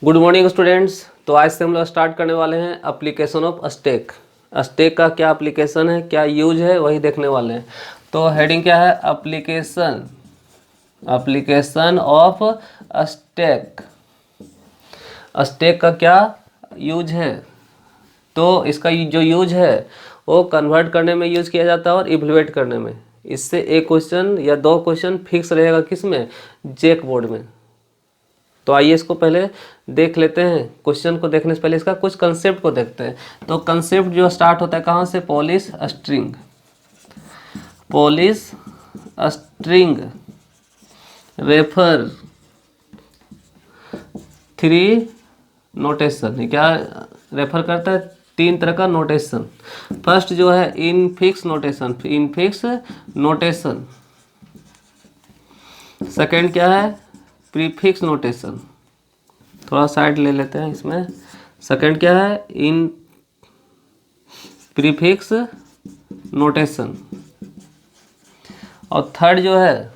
Good morning students. तो आज से हम लोग स्टार्ट करने वाले हैं एप्लीकेशन ऑफ स्टैक। स्टैक का क्या एप्लीकेशन है, क्या यूज है, वही देखने वाले हैं। तो हेडिंग क्या है? Application of stack. स्टैक का क्या यूज है? तो इसका जो यूज है वो कन्वर्ट करने में यूज किया जाता है और इवैल्यूएट करने में। इससे एक क्वेश्चन या दो क्वेश्चन फिक्स रहेगा, किस में? जैक बोर्ड में। तो आइए इसको पहले देख लेते हैं। क्वेश्चन को देखने से पहले इसका कुछ कंसेप्ट को देखते हैं। तो कंसेप्ट जो स्टार्ट होता है कहाँ से? Polish string. Polish string refer three notation. क्या रेफर करता है? तीन तरह का नोटेशन। फर्स्ट जो है infix notation, infix notation. Second क्या है? Prefix notation. थोड़ा साइड ले लेते हैं इसमें। सेकंड क्या है? इन प्रीफिक्स नोटेशन। और थर्ड जो है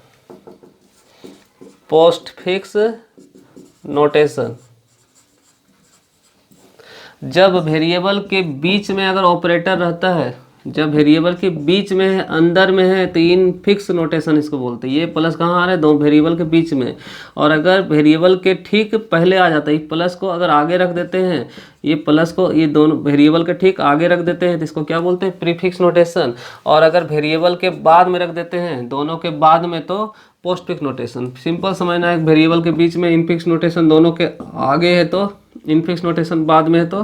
पोस्टफिक्स नोटेशन। जब वेरिएबल के बीच में अगर ऑपरेटर रहता है, जब वेरिएबल के बीच में है, अंदर में है, तो इन फिक्स नोटेशन इसको बोलते हैं। ये प्लस कहाँ आ रहा है? दो वेरिएबल के बीच में। और अगर वेरिएबल के ठीक पहले आ जाता है, प्लस को अगर आगे रख देते हैं, ये प्लस को ये दोनों वेरिएबल के ठीक आगे रख देते हैं, तो इसको क्या बोलते हैं? Prefix notation. और अगर वेरिएबल के बाद में रख देते हैं, दोनों के बाद में, तो पोस्टफिक्स नोटेशन। सिंपल समझना है, वेरिएबल के बीच में इनफिक्स नोटेशन, दोनों के आगे है तो इनफिक्स नोटेशन, बाद में है तो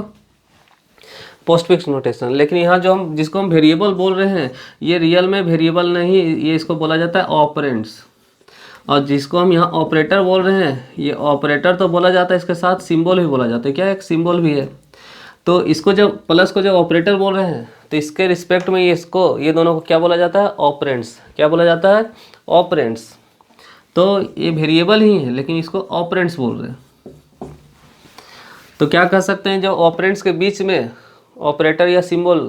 पोस्टफिक्स नोटेशन। लेकिन यहाँ जो हम जिसको हम वेरिएबल बोल रहे हैं, ये रियल में वेरिएबल नहीं, ये इसको बोला जाता है ऑपरेंड्स। और जिसको हम यहाँ ऑपरेटर बोल रहे हैं, ये ऑपरेटर तो बोला जाता है, इसके साथ सिंबल भी बोला जाता है। क्या? एक सिंबल भी है। तो इसको जब प्लस को जब ऑपरेटर बोल रहे हैं, तो इसके रिस्पेक्ट में ये दोनों को क्या बोला जाता है? ऑपरेंड्स। क्या बोला जाता है? ऑपरेंड्स। तो ये वेरिएबल ही है, लेकिन इसको ऑपरेंड्स बोल रहे हैं। तो क्या कह सकते हैं? जब ऑपरेंड्स के बीच में ऑपरेटर या सिंबल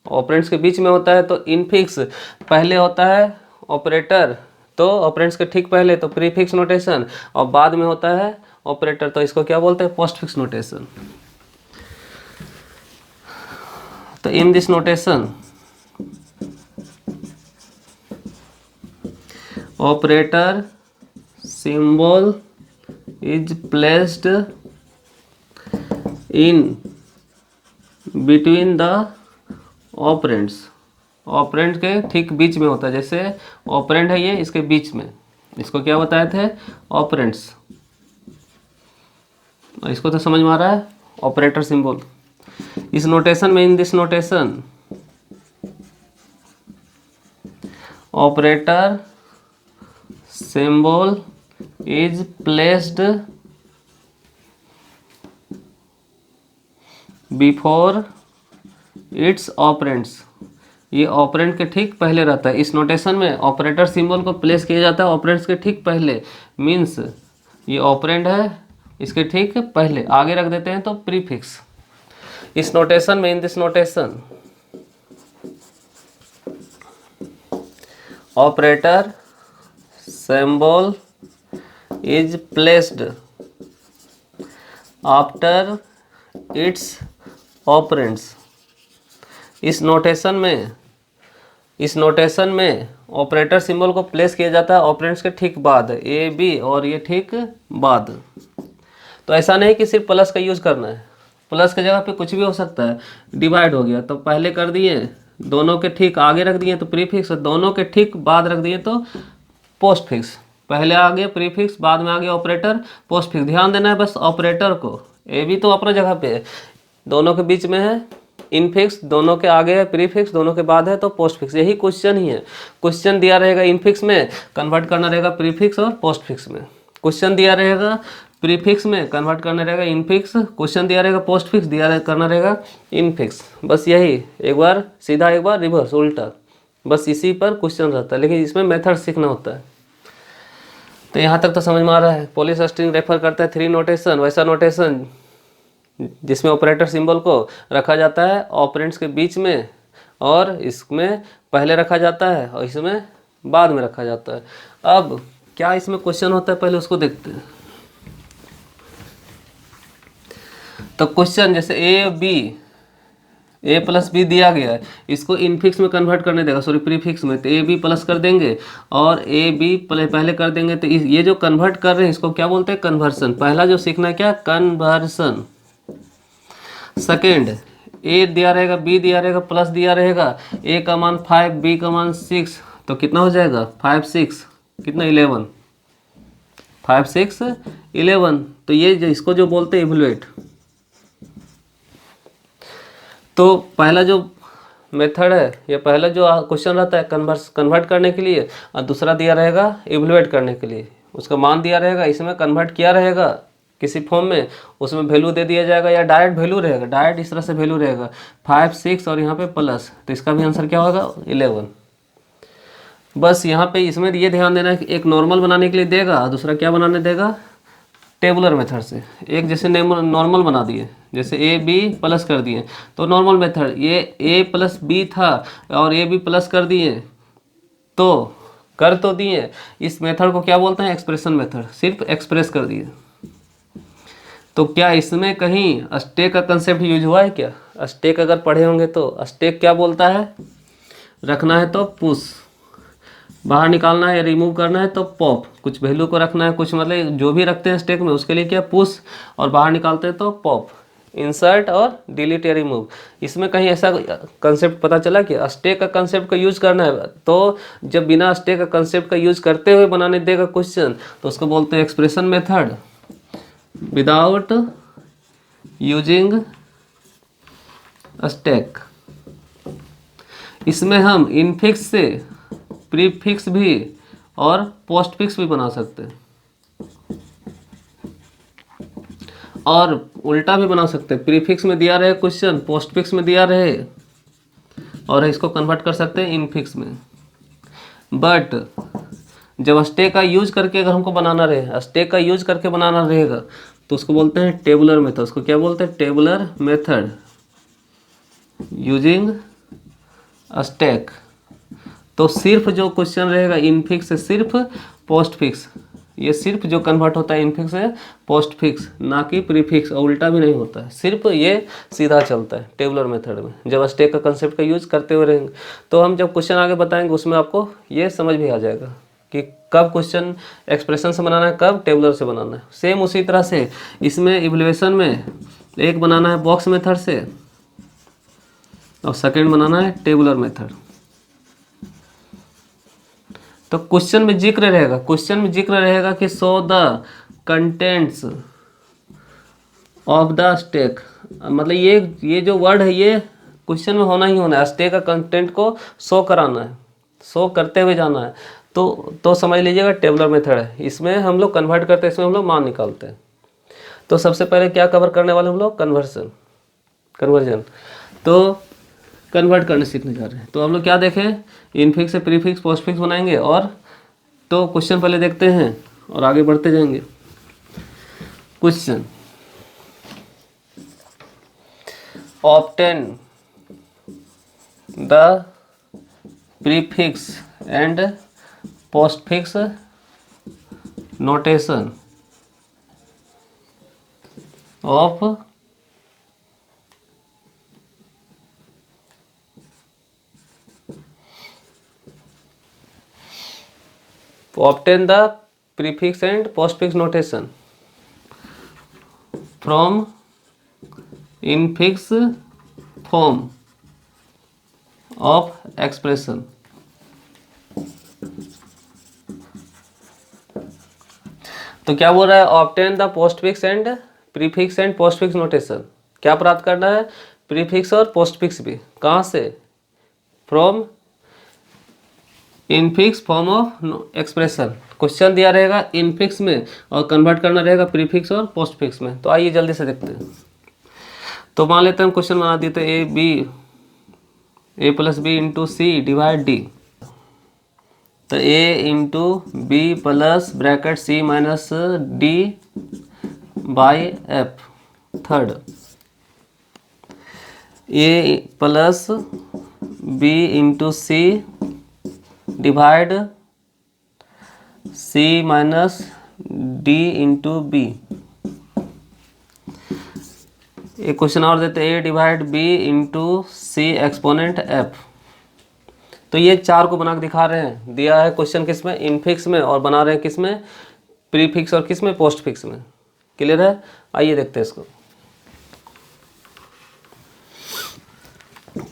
ऑपरेंड्स के बीच में होता है, तो इनफिक्स पहले होता है ऑपरेटर, तो ऑपरेंड्स के ठीक पहले तो प्रीफिक्स नोटेशन, और बाद में होता है ऑपरेटर, तो इसको क्या बोलते हैं? Postfix notation. तो in this notation operator symbol is placed in between the operands. Operand के ठीक बीच में होता है। जैसे ऑपरेंड है ये, इसके बीच में, इसको क्या बताए थे? ऑपरेंड्स। और इसको तो समझ में आ रहा है, ऑपरेटर सिंबल। इस नोटेशन में, इन this notation operator symbol is placed before it's operands. ये ऑपरेंड के ठीक पहले रहता है। इस नोटेशन में ऑपरेटर सिंबल को प्लेस किया जाता है ऑपरेंड्स के ठीक पहले। मीन्स ये ऑपरेंड है, इसके ठीक पहले आगे रख देते हैं तो प्रीफिक्स। इस नोटेशन में, इन this notation operator symbol is placed after it's operands. इस नोटेशन में ऑपरेटर सिंबल को प्लेस किया जाता है ऑपरेंड्स के ठीक बाद, ए बी, और ये ठीक बाद। तो ऐसा नहीं कि सिर्फ प्लस का यूज करना है, प्लस की जगह पे कुछ भी हो सकता है। डिवाइड हो गया तो पहले कर दिए, दोनों के ठीक आगे रख दिए तो प्रीफिक्स, दोनों के ठीक बाद रख दिए तो पोस्टफिक्स। पहले आ गया प्रीफिक्स, बाद में आ गया ऑपरेटर, पोस्टफिक्स। ध्यान देना है बस ऑपरेटर को। ए भी तो अपना जगह पे है, दोनों के बीच में है इनफिक्स, दोनों के आगे है प्रीफिक्स, दोनों के बाद है तो पोस्टफिक्स। यही क्वेश्चन ही है। क्वेश्चन दिया रहेगा इनफिक्स में, कन्वर्ट करना रहेगा प्रीफिक्स और पोस्टफिक्स में। क्वेश्चन दिया रहेगा प्रीफिक्स में, कन्वर्ट करना रहेगा इनफिक्स। क्वेश्चन दिया रहेगा पोस्टफिक्स, करना रहेगा इनफिक्स। बस यही, एक बार सीधा, एक बार रिवर्स, उल्टा, बस इसी पर क्वेश्चन रहता है। लेकिन इसमें मेथड सीखना होता है। तो यहाँ तक तो समझ में आ रहा है। पॉलिश स्ट्रिंग रेफर करता है थ्री नोटेशन, वैसा नोटेशन जिसमें ऑपरेटर सिंबल को रखा जाता है ऑपरेंड्स के बीच में, और इसमें पहले रखा जाता है और इसमें बाद में रखा जाता है। अब क्या इसमें क्वेश्चन होता है, पहले उसको देखते हैं। तो क्वेश्चन जैसे ए प्लस बी दिया गया है, इसको इनफिक्स में कन्वर्ट करने देगा, सॉरी प्रीफिक्स में, तो ए बी प्लस कर देंगे और ए बी पहले कर देंगे। तो ये जो कन्वर्ट कर रहे हैं इसको क्या बोलते हैं? कन्वर्सन। पहला जो सीखना है क्या? कन्वर्सन। सेकेंड, ए दिया रहेगा, बी दिया रहेगा, प्लस दिया रहेगा, ए का मान 5, बी का मान 6, तो कितना हो जाएगा? 5 6 कितना? 11। 5 6 11। तो ये इसको जो बोलते हैं इवैल्यूएट। तो पहला जो मेथड है, ये पहला जो क्वेश्चन रहता है कन्वर्ट करने के लिए, और दूसरा दिया रहेगा इवैल्यूएट करने के लिए। उसका मान दिया रहेगा, इसमें कन्वर्ट किया रहेगा किसी फॉर्म में, उसमें वैल्यू दे दिया जाएगा, या डायरेक्ट वैल्यू रहेगा, डायरेक्ट इस तरह से वैल्यू रहेगा 5 6 और यहाँ पे प्लस, तो इसका भी आंसर क्या होगा? 11। बस यहाँ पे इसमें ये ध्यान देना है कि एक नॉर्मल बनाने के लिए देगा, दूसरा क्या बनाने देगा? टेबुलर मेथड से। एक जैसे नॉर्मल बना दिए, जैसे ए बी प्लस कर दिए तो नॉर्मल मेथड, ये ए प्लस बी था और ए बी प्लस कर दिए तो कर तो दिए, इस मेथड को क्या बोलते हैं? Expression method. सिर्फ एक्सप्रेस कर दिए। तो क्या इसमें कहीं स्टेक का कंसेप्ट यूज हुआ है क्या? स्टेक अगर पढ़े होंगे तो स्टेक क्या बोलता है? रखना है तो पुश, बाहर निकालना है या रिमूव करना है तो पॉप। कुछ वैल्यू को रखना है, कुछ मतलब जो भी रखते हैं स्टेक में उसके लिए क्या? पुश, और बाहर निकालते हैं तो पॉप। इंसर्ट और डिलीट या रिमूव। इसमें कहीं ऐसा कंसेप्ट पता चला कि स्टेक का कंसेप्ट का यूज करना है, तो जब बिना स्टेक का कंसेप्ट का यूज करते हुए बनाने देगा क्वेश्चन तो उसको बोलते हैं expression method without using stack. इसमें हम इनफिक्स से प्रीफिक्स भी और पोस्टफिक्स भी बना सकते हैं, और उल्टा भी बना सकते हैं। प्रीफिक्स में दिया रहे क्वेश्चन, पोस्टफिक्स में दिया रहे, और इसको कन्वर्ट कर सकते हैं इनफिक्स में। बट जब स्टेक का यूज करके अगर हमको बनाना रहे, स्टेक का यूज करके बनाना रहेगा तो उसको बोलते हैं टेबुलर मेथड। उसको क्या बोलते हैं? Tabular method using stack. तो सिर्फ जो क्वेश्चन रहेगा इनफिक्स से सिर्फ पोस्टफिक्स, ये सिर्फ जो कन्वर्ट होता है इनफिक्स से पोस्टफिक्स, ना कि प्रीफिक्स, और उल्टा भी नहीं होता है। सिर्फ ये सीधा चलता है टेबुलर मेथड में, जब स्टेक का कंसेप्ट का यूज करते हुए रहेंगे। तो हम जब क्वेश्चन आगे बताएंगे उसमें आपको ये समझ भी आ जाएगा कि कब क्वेश्चन एक्सप्रेशन से बनाना है, कब टेबुलर से बनाना है। सेम उसी तरह से इसमें इवैल्यूएशन में एक बनाना है बॉक्स मेथड से और सेकेंड बनाना है टेबुलर मेथड। तो क्वेश्चन में जिक्र रहेगा, क्वेश्चन में जिक्र रहेगा कि show the contents of the stack, मतलब ये जो वर्ड है ये क्वेश्चन में होना ही होना है। स्टेक का कंटेंट को शो कराना है, शो करते हुए जाना है, तो समझ लीजिएगा टेबुलर मेथड है। इसमें हम लोग कन्वर्ट करते हैं, इसमें हम लोग मान निकालते हैं। तो सबसे पहले क्या कवर करने वाले हम लोग? कन्वर्जन। तो कन्वर्ट करने सीखने जा रहे हैं। तो हम लोग क्या देखें? इनफिक्स से प्रीफिक्स पोस्टफिक्स बनाएंगे, और तो क्वेश्चन पहले देखते हैं और आगे बढ़ते जाएंगे। Question, obtain the prefix and postfix notation of obtain the prefix and postfix notation from infix form of expression। तो क्या बोल रहा है? Obtain the postfix and prefix and postfix notation. क्या प्राप्त करना है? प्रीफिक्स और पोस्टफिक्स भी। कहाँ से? From infix form of expression. Question दिया रहेगा इनफिक्स में और कन्वर्ट करना रहेगा प्रीफिक्स और पोस्टफिक्स में। तो आइए जल्दी से देखते हैं। तो मान लेते हैं हम क्वेश्चन बना दिए, तो A plus B into C divide D. तो A into B plus bracket C minus D by F. Third, A plus B into C divide C minus D into B. एक क्वेश्चन और देते हैं, A divide B into C exponent F. तो ये 4 को बना के दिखा रहे हैं, दिया है क्वेश्चन किस में, इनफिक्स में, और बना रहे हैं किस में, प्रीफिक्स और किस में, पोस्ट फिक्स में। क्लियर है? आइए देखते हैं इसको।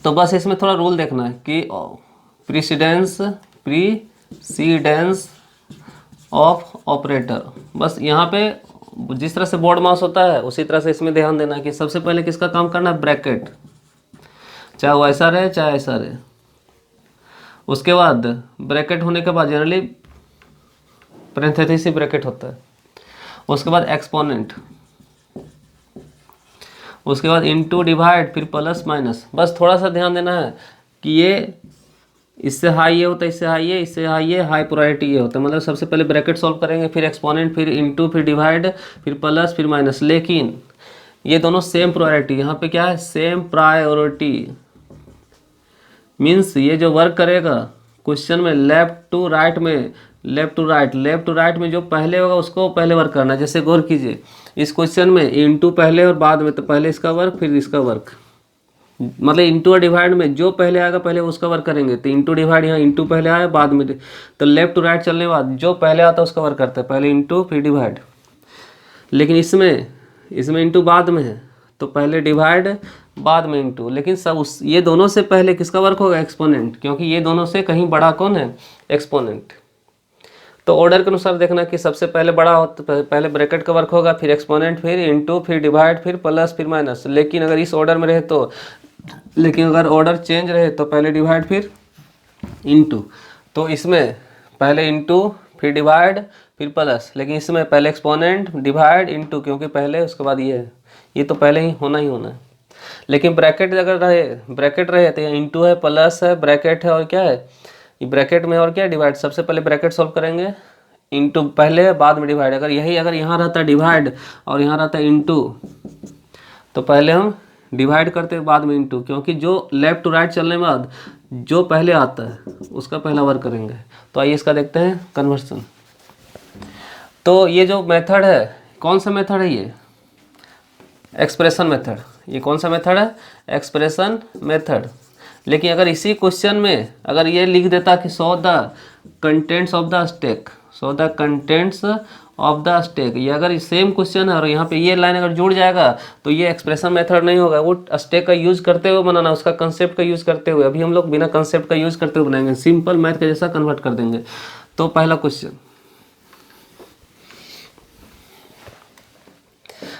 तो बस इसमें थोड़ा रूल देखना है कि प्रीसीडेंस ऑफ ऑपरेटर, बस यहाँ पे जिस तरह से बोर्ड मास होता है उसी तरह से इसमें ध्यान देना है कि सबसे पहले किसका काम करना है, ब्रैकेट, चाहे वो ऐसा रहे चाहे ऐसा रहे। उसके बाद ब्रैकेट होने के बाद जनरली पैरेंथेसिस ब्रैकेट होता है। उसके बाद एक्सपोनेंट, उसके बाद इनटू डिवाइड, फिर प्लस माइनस। बस थोड़ा सा ध्यान देना है कि ये इससे हाई ये होता है, इससे हाई ये, इससे हाई ये, हाई प्रायोरिटी ये होता है। मतलब सबसे पहले ब्रैकेट सॉल्व करेंगे, फिर एक्सपोनेंट, फिर इनटू, फिर डिवाइड, फिर प्लस, फिर माइनस। लेकिन ये दोनों सेम प्रायोरिटी, यहाँ पे क्या है, सेम प्रायोरिटी। मीन्स ये जो वर्क करेगा क्वेश्चन में लेफ्ट टू राइट में, लेफ्ट टू राइट में जो पहले होगा उसको पहले वर्क करना है। जैसे गौर कीजिए इस क्वेश्चन में इनटू पहले और बाद में, तो पहले इसका वर्क फिर इसका वर्क, मतलब इनटू और डिवाइड में जो पहले आएगा पहले उसका वर्क करेंगे। तो इनटू डिवाइड, यहाँ इनटू पहले आया बाद में, तो लेफ्ट टू राइट चलने के बाद जो पहले आता है उसका वर्क करते हैं, पहले इनटू फिर डिवाइड। लेकिन इसमें इनटू बाद में है तो पहले डिवाइड बाद में इनटू। लेकिन सब ये दोनों से पहले किसका वर्क होगा, एक्सपोनेंट, क्योंकि ये दोनों से कहीं बड़ा कौन है, एक्सपोनेंट। तो ऑर्डर के अनुसार देखना कि सबसे पहले बड़ा हो तो पहले ब्रैकेट का वर्क होगा, फिर एक्सपोनेंट, फिर इनटू, फिर डिवाइड, फिर प्लस, फिर माइनस। लेकिन अगर इस ऑर्डर में रहे तो, लेकिन अगर ऑर्डर चेंज रहे तो पहले डिवाइड फिर इनटू। तो इसमें पहले इनटू फिर डिवाइड फिर प्लस, लेकिन इसमें पहले एक्सपोनेंट डिवाइड इनटू, क्योंकि पहले उसके बाद ये है, ये तो पहले ही होना है। लेकिन ब्रैकेट अगर रहे तो इनटू है, प्लस है, ब्रैकेट है और क्या है, ये ब्रैकेट में और क्या डिवाइड। सबसे पहले ब्रैकेट सॉल्व करेंगे, इनटू पहले बाद में डिवाइड। अगर यहाँ रहता डिवाइड और यहाँ रहता इनटू तो पहले हम डिवाइड करते हैं बाद में इनटू, क्योंकि जो लेफ्ट टू राइट चलने के बाद जो पहले आता है उसका पहला वर्क करेंगे। तो आइए इसका देखते हैं कन्वर्सन। तो ये जो मेथड है, कौन सा मेथड है ये, एक्सप्रेशन मेथड। ये कौन सा मेथड है, एक्सप्रेशन मेथड। लेकिन अगर इसी क्वेश्चन में अगर ये लिख देता कि show the contents of the stack, show the contents of the stack, ये अगर सेम क्वेश्चन है और यहाँ पे ये लाइन अगर जुड़ जाएगा तो ये एक्सप्रेशन मेथड नहीं होगा, वो स्टैक का यूज करते हुए बनाना, उसका कंसेप्ट का यूज करते हुए। अभी हम लोग बिना कंसेप्ट का यूज करते हुए बनाएंगे, सिंपल मैथ के जैसा कन्वर्ट कर देंगे। तो पहला क्वेश्चन,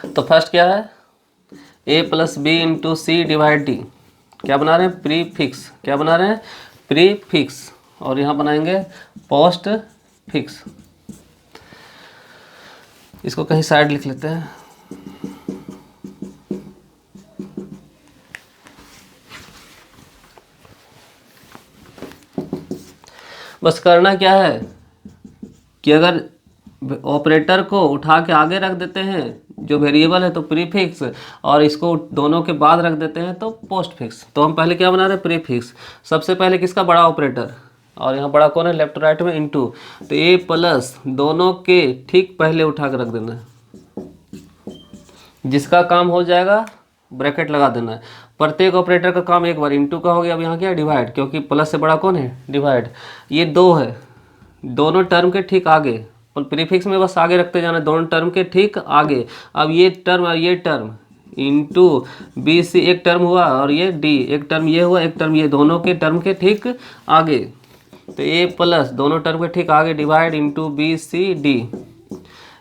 तो फर्स्ट क्या है, a plus B into C divide d. क्या बना रहे हैं, प्री फिक्स। क्या बना रहे हैं, प्री फिक्स। और यहाँ बनाएंगे पोस्ट फिक्स। इसको कहीं साइड लिख लेते हैं। बस करना क्या है कि अगर ऑपरेटर को उठा के आगे रख देते हैं, जो वेरिएबल है तो प्रीफिक्स, और इसको दोनों के बाद रख देते हैं तो पोस्ट फिक्स। तो हम पहले क्या बना रहे हैं, प्रीफिक्स। सबसे पहले किसका, बड़ा ऑपरेटर, और यहाँ बड़ा कौन है, लेफ्ट राइट में इनटू। तो ए प्लस दोनों के ठीक पहले उठा के रख देना है, जिसका काम हो जाएगा ब्रैकेट लगा देना है। प्रत्येक ऑपरेटर का काम एक बार, इनटू का हो गया। अब यहाँ क्या है, डिवाइड, क्योंकि प्लस से बड़ा कौन है, डिवाइड। ये 2 है, दोनों टर्म के ठीक आगे, और प्रीफिक्स में बस आगे रखते जाना, दोनों टर्म के ठीक आगे। अब ये टर्म और ये टर्म इंटू बी सी एक टर्म हुआ, और ये डी एक टर्म, ये हुआ एक टर्म, ये दोनों के टर्म के ठीक आगे। तो ए प्लस दोनों टर्म के ठीक आगे divide into B C d,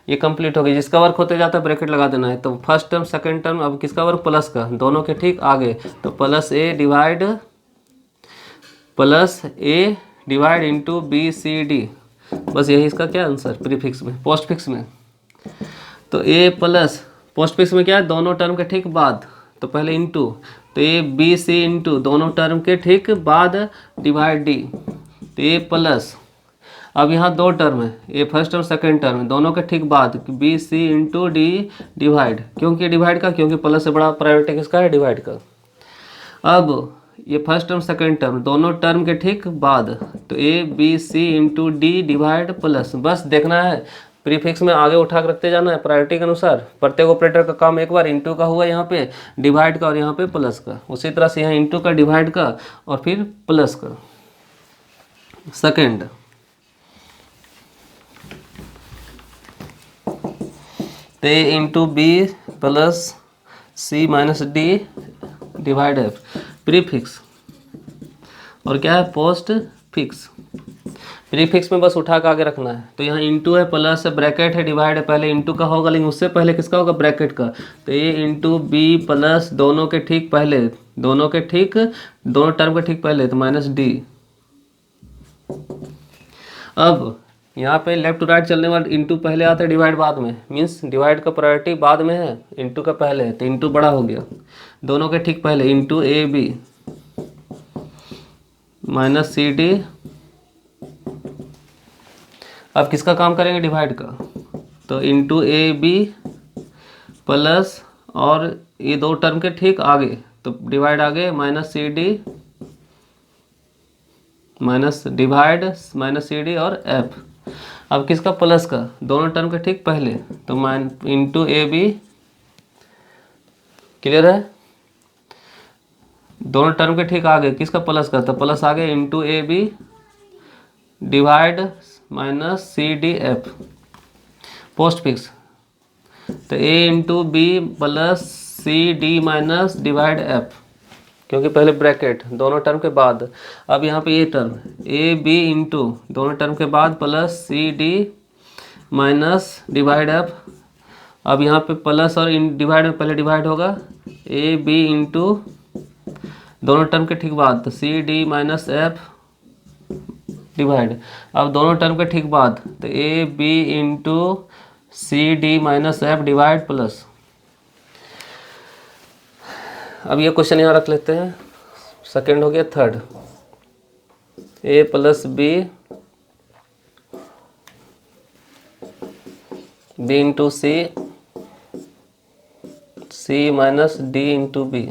ये कंप्लीट हो गया। जिसका वर्क होते जाता है ब्रैकेट लगा देना है। तो फर्स्ट टर्म सेकंड टर्म, अब किसका वर्क, प्लस का, दोनों के ठीक आगे। तो plus A divide into B C D. बस यही इसका क्या आंसर, प्रीफिक्स में। पोस्ट फिक्स में तो ए प्लस, पोस्ट फिक्स में क्या है, दोनों टर्म के ठीक बाद, तो पहले इनटू, तो ए बी सी इंटू दोनों टर्म के ठीक बाद डिवाइड डी। तो ए प्लस, अब यहाँ 2 टर्म है, a first term second term, दोनों के ठीक बाद b c into d divide. क्योंकि डिवाइड का, क्योंकि प्लस से बड़ा प्रायोरिटी किसका है, डिवाइड का। अब ये फर्स्ट टर्म सेकंड टर्म, दोनों टर्म के ठीक बाद, तो ए b c into d divide plus. बस देखना है प्रीफिक्स में आगे उठा कर रखते जाना है प्रायोरिटी के अनुसार। प्रत्येक ऑपरेटर का काम एक बार इंटू का हुआ यहाँ पे, डिवाइड का और यहाँ पे प्लस का। उसी तरह से यहाँ इंटू का, डिवाइड का और फिर प्लस का। Second, A into B plus C minus D divide F, prefix. और क्या है, पोस्ट फिक्स। प्रीफिक्स में बस उठा के आगे रखना है। तो यहाँ इंटू है, प्लस है, ब्रैकेट है, डिवाइड है। पहले इंटू का होगा, लेकिन उससे पहले किसका होगा, ब्रैकेट का। तो ए इंटू बी प्लस दोनों के ठीक पहले, दोनों टर्म के ठीक पहले, तो माइनस डी। अब यहाँ पे लेफ्ट टू राइट चलने वाले इंटू पहले आता है, डिवाइड बाद में। मीन्स डिवाइड का प्रायोरिटी बाद में है, इंटू का पहले है, तो इंटू बड़ा हो गया। दोनों के ठीक पहले इंटू ए बी माइनस सी डी। अब किसका काम करेंगे, डिवाइड का। तो इंटू ए बी प्लस, और ये दो टर्म के ठीक आगे, तो डिवाइड आगे, minus C D minus divide minus सी डी और एफ। अब किसका, प्लस का, दोनों टर्म के ठीक पहले, तो इंटू ए बी। क्लियर है। दोनों टर्म के ठीक आगे किसका, प्लस का, तो प्लस आगे इंटू ए बी डिवाइड माइनस सी डी एफ, पोस्ट फिक्स। तो A into B plus C D minus divide F, क्योंकि पहले ब्रैकेट, दोनों टर्म के बाद। अब यहाँ पे ये टर्म ए बी इंटू दोनों टर्म के बाद plus C D minus divide f. अब यहाँ पे प्लस और डिवाइड में पहले डिवाइड होगा, ए बी इंटू दोनों टर्म के ठीक बाद, तो c D minus f divide. अब दोनों टर्म के ठीक बाद, तो ए b into C D minus f divide plus. अब ये क्वेश्चन यहाँ रख लेते हैं। सेकेंड हो गया। Third, A plus B into C, C minus D into B.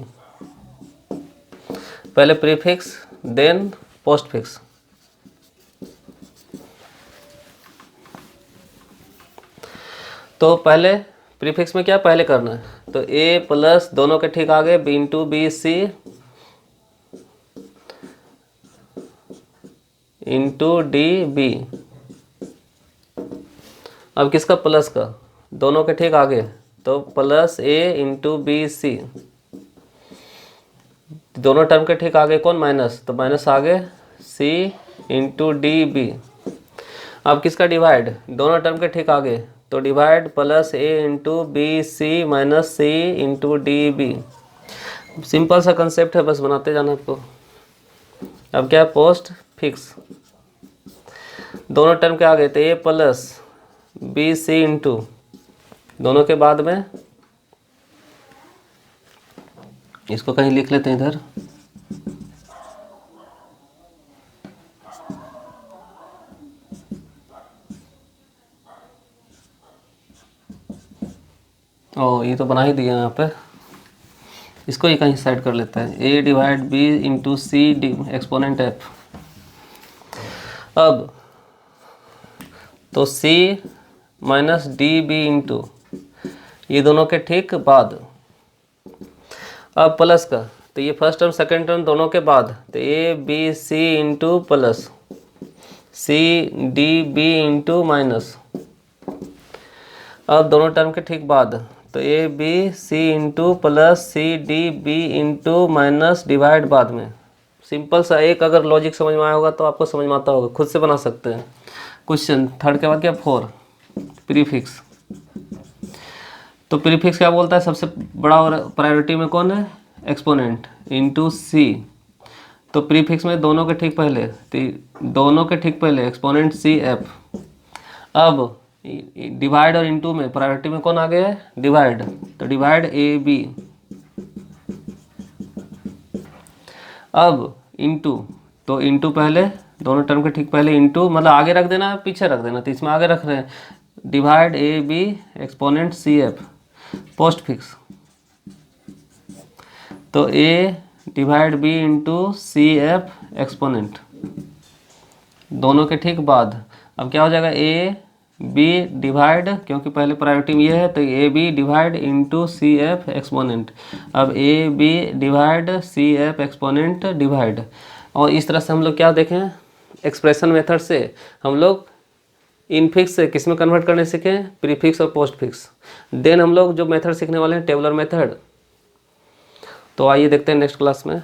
पहले प्रीफिक्स देन पोस्ट फिक्स। तो पहले प्रीफिक्स में क्या पहले करना है, तो ए प्लस दोनों के ठीक आगे b into B c into d b. अब किसका, प्लस का, दोनों के ठीक आगे, तो plus a into B c. दोनों टर्म के ठीक आगे कौन, माइनस, तो माइनस आगे सी इंटू डी बी। अब किसका, डिवाइड, दोनों टर्म के ठीक आगे, तो divide plus a into B C minus C into d B. Simple सा कंसेप्ट है, बस बनाते जाना आपको। अब क्या है, पोस्ट फिक्स। दोनों टर्म के आगे, तो A plus B c into दोनों के बाद में, इसको कहीं लिख लेते हैं इधर, ओ ये तो बना ही दिया यहाँ पे, इसको ही कहीं साइड कर लेते हैं। A divide B into C D exponent F. अब तो C minus D B into ये दोनों के ठीक बाद। अब प्लस का, तो ये फर्स्ट टर्म सेकेंड टर्म दोनों के बाद, तो ए बी सी इंटू प्लस सी डी बी इंटू माइनस। अब दोनों टर्म के ठीक बाद, तो ए बी सी इंटू प्लस सी d B into minus divide बाद में। सिंपल सा, एक अगर लॉजिक समझ में आया होगा तो आपको समझ में आता होगा, खुद से बना सकते हैं। क्वेश्चन थर्ड के बाद क्या, 4 प्रीफिक्स। तो प्रीफिक्स क्या बोलता है, सबसे बड़ा और प्रायोरिटी में कौन है, एक्सपोनेंट इंटू सी। तो प्रीफिक्स में दोनों के ठीक पहले, तो दोनों के ठीक पहले एक्सपोनेंट सी एफ। अब डिवाइड और इंटू में प्रायोरिटी में कौन आ गया है, डिवाइड, तो डिवाइड ए बी। अब इंटू, तो इंटू पहले दोनों टर्म के ठीक पहले इंटू, मतलब आगे रख देना पीछे रख देना, तो इसमें आगे रख रहे हैं, divide A B exponent C F, postfix. तो A divide B into C F exponent, दोनों के ठीक बाद। अब क्या हो जाएगा, ए बी डिवाइड, क्योंकि पहले प्रायोरिटी में ये है तो ए B divide into C F exponent. अब A B divide C F exponent divide, और इस तरह से हम लोग क्या देखें, एक्सप्रेशन मेथड से हम लोग इनफिक्स से किस में कन्वर्ट करने सीखे, प्रीफिक्स और पोस्ट फिक्स। देन हम लोग जो मेथड सीखने वाले हैं टेबुलर मेथड। तो आइए देखते हैं नेक्स्ट क्लास में।